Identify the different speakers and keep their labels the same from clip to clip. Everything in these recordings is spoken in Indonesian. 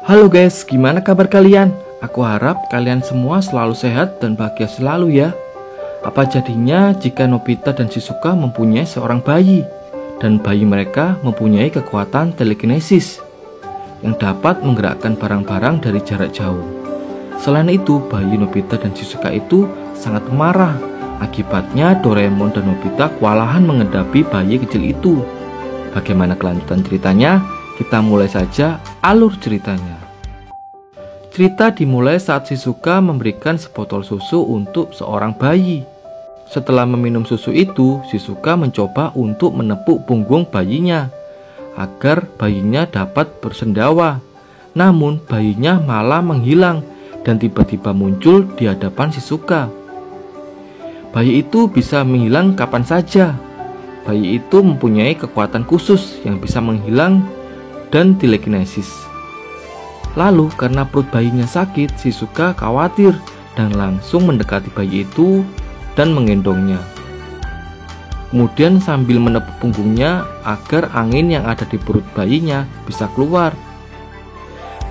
Speaker 1: Halo guys, gimana kabar kalian? Aku harap kalian semua selalu sehat dan bahagia selalu ya. Apa jadinya jika Nobita dan Shizuka mempunyai seorang bayi, dan bayi mereka mempunyai kekuatan telekinesis yang dapat menggerakkan barang-barang dari jarak jauh. Selain itu, bayi Nobita dan Shizuka itu sangat marah. Akibatnya Doraemon dan Nobita kewalahan menghadapi bayi kecil itu. Bagaimana kelanjutan ceritanya? Kita mulai saja alur ceritanya. Cerita dimulai saat Shizuka memberikan sebotol susu untuk seorang bayi. Setelah meminum susu itu, Shizuka mencoba untuk menepuk punggung bayinya agar bayinya dapat bersendawa. Namun bayinya malah menghilang dan tiba-tiba muncul di hadapan Shizuka. Bayi itu bisa menghilang kapan saja. Bayi itu mempunyai kekuatan khusus yang bisa menghilang dan telekinesis. Lalu karena perut bayinya sakit, Shizuka khawatir dan langsung mendekati bayi itu dan menggendongnya. Kemudian sambil menepuk punggungnya agar angin yang ada di perut bayinya bisa keluar.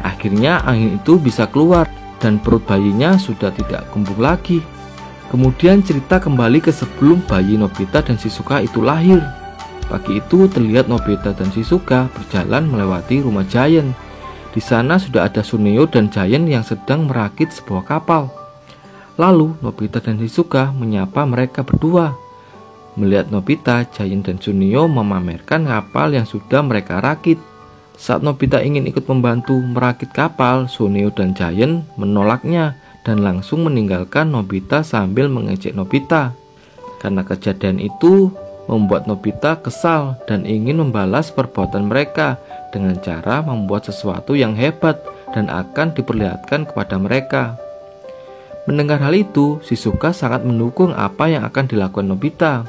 Speaker 1: Akhirnya angin itu bisa keluar dan perut bayinya sudah tidak kembung lagi. Kemudian cerita kembali ke sebelum bayi Nobita dan Shizuka itu lahir. Pagi itu terlihat Nobita dan Shizuka berjalan melewati rumah Giant. Di sana sudah ada Suneo dan Giant yang sedang merakit sebuah kapal. Lalu Nobita dan Shizuka menyapa mereka berdua. Melihat Nobita, Giant dan Suneo memamerkan kapal yang sudah mereka rakit. Saat Nobita ingin ikut membantu merakit kapal, Suneo dan Giant menolaknya dan langsung meninggalkan Nobita sambil mengejek Nobita. Karena kejadian itu membuat Nobita kesal dan ingin membalas perbuatan mereka dengan cara membuat sesuatu yang hebat dan akan diperlihatkan kepada mereka. Mendengar hal itu, Shizuka sangat mendukung apa yang akan dilakukan Nobita.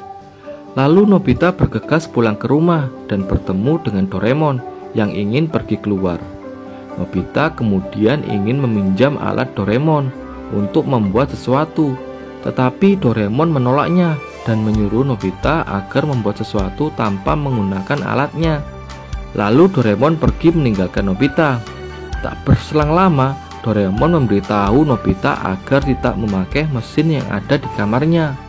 Speaker 1: Lalu Nobita bergegas pulang ke rumah dan bertemu dengan Doraemon yang ingin pergi keluar. Nobita kemudian ingin meminjam alat Doraemon untuk membuat sesuatu, tetapi Doraemon menolaknya dan menyuruh Nobita agar membuat sesuatu tanpa menggunakan alatnya. Lalu Doraemon pergi meninggalkan Nobita. Tak berselang lama, Doraemon memberitahu Nobita agar tidak memakai mesin yang ada di kamarnya,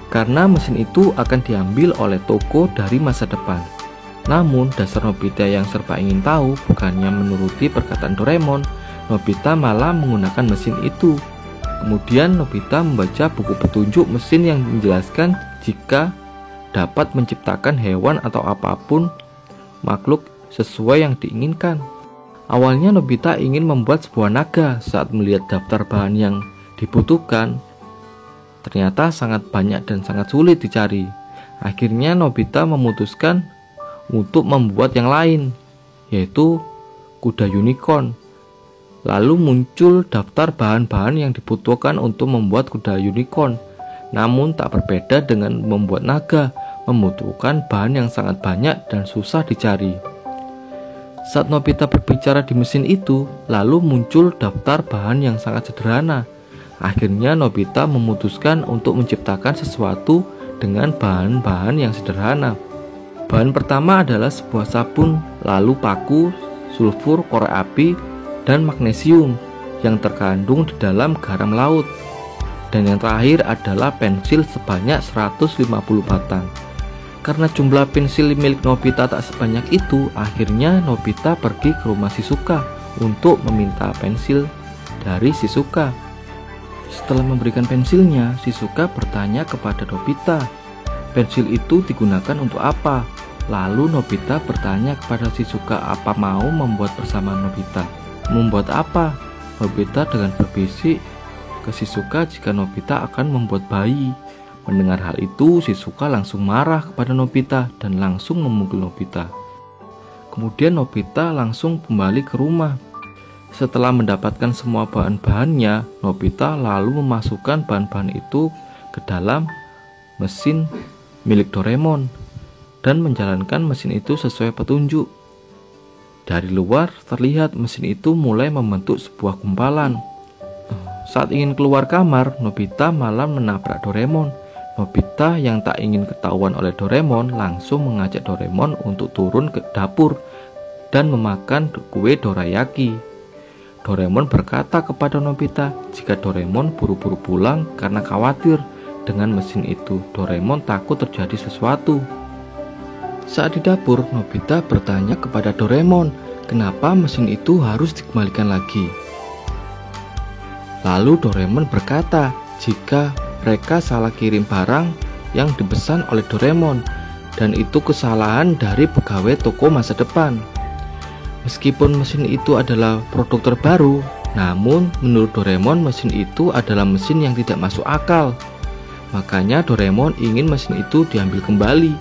Speaker 1: karena mesin itu akan diambil oleh toko dari masa depan. Namun dasar Nobita yang serba ingin tahu, bukannya menuruti perkataan Doraemon, Nobita malah menggunakan mesin itu. Kemudian Nobita membaca buku petunjuk mesin yang menjelaskan jika dapat menciptakan hewan atau apapun makhluk sesuai yang diinginkan. Awalnya Nobita ingin membuat sebuah naga. Saat melihat daftar bahan yang dibutuhkan, ternyata sangat banyak dan sangat sulit dicari. Akhirnya Nobita memutuskan untuk membuat yang lain, yaitu kuda unicorn. Lalu muncul daftar bahan-bahan yang dibutuhkan untuk membuat kuda unicorn. Namun tak berbeda dengan membuat naga, membutuhkan bahan yang sangat banyak dan susah dicari. Saat Nobita berbicara di mesin itu, lalu muncul daftar bahan yang sangat sederhana. Akhirnya Nobita memutuskan untuk menciptakan sesuatu dengan bahan-bahan yang sederhana. Bahan pertama adalah sebuah sabun, lalu paku, sulfur, korek api, dan magnesium yang terkandung di dalam garam laut. Dan yang terakhir adalah pensil sebanyak 150 batang. Karena jumlah pensil milik Nobita tak sebanyak itu, akhirnya Nobita pergi ke rumah Shizuka untuk meminta pensil dari Shizuka. Setelah memberikan pensilnya, Shizuka bertanya kepada Nobita, pensil itu digunakan untuk apa? Lalu Nobita bertanya kepada Shizuka apa mau membuat bersama Nobita. Membuat apa? Nobita dengan berbisik ke Shizuka jika Nobita akan membuat bayi. Mendengar hal itu, Shizuka langsung marah kepada Nobita dan langsung memukul Nobita. Kemudian Nobita langsung kembali ke rumah. Setelah mendapatkan semua bahan-bahannya, Nobita lalu memasukkan bahan-bahan itu ke dalam mesin milik Doraemon dan menjalankan mesin itu sesuai petunjuk. Dari luar terlihat mesin itu mulai membentuk sebuah gumpalan. Saat ingin keluar kamar, Nobita malah menabrak Doraemon. Nobita yang tak ingin ketahuan oleh Doraemon langsung mengajak Doraemon untuk turun ke dapur dan memakan kue dorayaki. Doraemon berkata kepada Nobita jika Doraemon buru-buru pulang karena khawatir dengan mesin itu. Doraemon takut terjadi sesuatu. Saat di dapur, Nobita bertanya kepada Doraemon, kenapa mesin itu harus dikembalikan lagi. Lalu Doraemon berkata jika mereka salah kirim barang yang dipesan oleh Doraemon, dan itu kesalahan dari pegawai toko masa depan. Meskipun mesin itu adalah produk terbaru, namun menurut Doraemon mesin itu adalah mesin yang tidak masuk akal. Makanya Doraemon ingin mesin itu diambil kembali.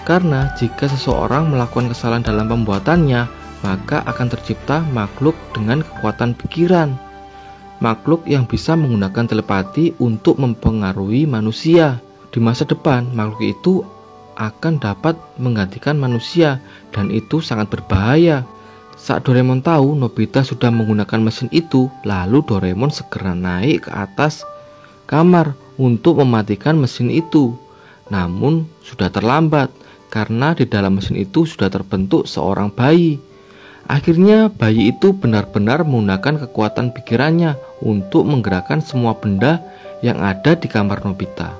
Speaker 1: Karena jika seseorang melakukan kesalahan dalam pembuatannya, maka akan tercipta makhluk dengan kekuatan pikiran. Makhluk yang bisa menggunakan telepati untuk mempengaruhi manusia. Di masa depan, makhluk itu akan dapat menggantikan manusia, dan itu sangat berbahaya. Saat Doraemon tahu Nobita sudah menggunakan mesin itu, lalu Doraemon segera naik ke atas kamar untuk mematikan mesin itu. Namun sudah terlambat karena di dalam mesin itu sudah terbentuk seorang bayi. Akhirnya bayi itu benar-benar menggunakan kekuatan pikirannya untuk menggerakkan semua benda yang ada di kamar Nobita.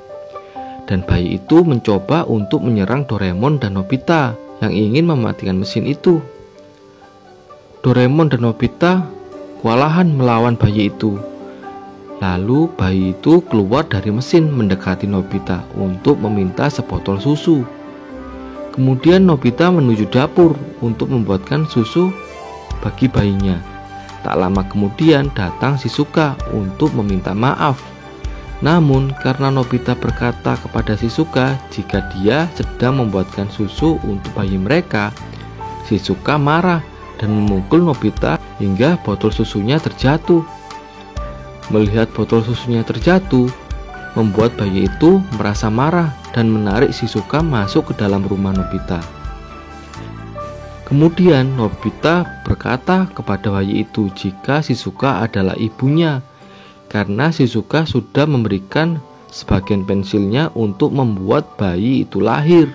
Speaker 1: Dan bayi itu mencoba untuk menyerang Doraemon dan Nobita yang ingin mematikan mesin itu. Doraemon dan Nobita kewalahan melawan bayi itu. Lalu bayi itu keluar dari mesin mendekati Nobita untuk meminta sebotol susu. Kemudian Nobita menuju dapur untuk membuatkan susu bagi bayinya. Tak lama kemudian datang Shizuka untuk meminta maaf. Namun karena Nobita berkata kepada Shizuka jika dia sedang membuatkan susu untuk bayi mereka, Shizuka marah dan memukul Nobita hingga botol susunya terjatuh. Melihat botol susunya terjatuh, membuat bayi itu merasa marah dan menarik Shizuka masuk ke dalam rumah Nobita. Kemudian Nobita berkata kepada bayi itu jika Shizuka adalah ibunya, karena Shizuka sudah memberikan sebagian pensilnya untuk membuat bayi itu lahir.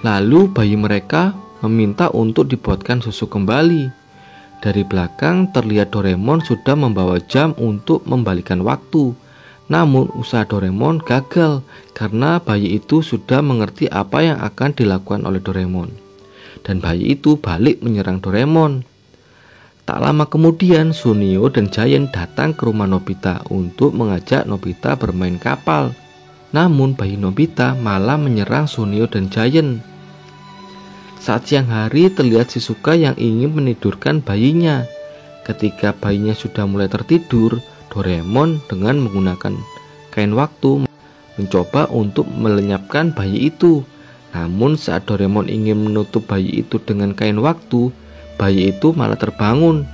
Speaker 1: Lalu bayi mereka meminta untuk dibuatkan susu kembali. Dari belakang terlihat Doraemon sudah membawa jam untuk membalikan waktu. Namun usaha Doraemon gagal karena bayi itu sudah mengerti apa yang akan dilakukan oleh Doraemon. Dan bayi itu balik menyerang Doraemon. Tak lama kemudian Sunio dan Giant datang ke rumah Nobita untuk mengajak Nobita bermain kapal. Namun bayi Nobita malah menyerang Sunio dan Giant. Saat siang hari terlihat Shizuka yang ingin menidurkan bayinya. Ketika bayinya sudah mulai tertidur, Doraemon dengan menggunakan kain waktu mencoba untuk melenyapkan bayi itu. Namun saat Doraemon ingin menutup bayi itu dengan kain waktu, bayi itu malah terbangun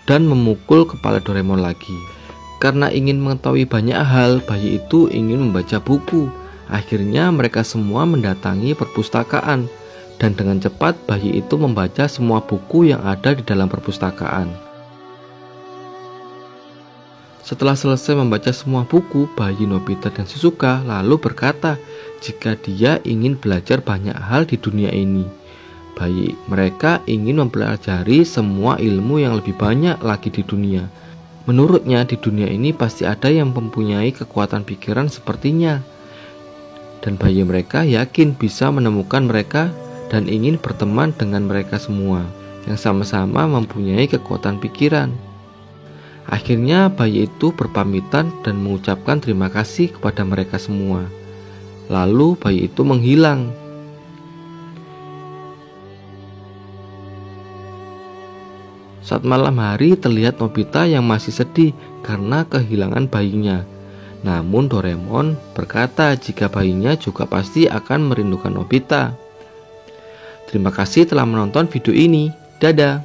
Speaker 1: dan memukul kepala Doraemon lagi. Karena ingin mengetahui banyak hal, bayi itu ingin membaca buku. Akhirnya mereka semua mendatangi perpustakaan, dan dengan cepat bayi itu membaca semua buku yang ada di dalam perpustakaan. Setelah selesai membaca semua buku, bayi Nobita dan Shizuka lalu berkata jika dia ingin belajar banyak hal di dunia ini. Bayi mereka ingin mempelajari semua ilmu yang lebih banyak lagi di dunia. Menurutnya di dunia ini pasti ada yang mempunyai kekuatan pikiran sepertinya. Dan bayi mereka yakin bisa menemukan mereka dan ingin berteman dengan mereka semua yang sama-sama mempunyai kekuatan pikiran. Akhirnya bayi itu berpamitan dan mengucapkan terima kasih kepada mereka semua. Lalu bayi itu menghilang. Saat malam hari terlihat Nobita yang masih sedih karena kehilangan bayinya. Namun Doraemon berkata jika bayinya juga pasti akan merindukan Nobita. Terima kasih telah menonton video ini. Dadah.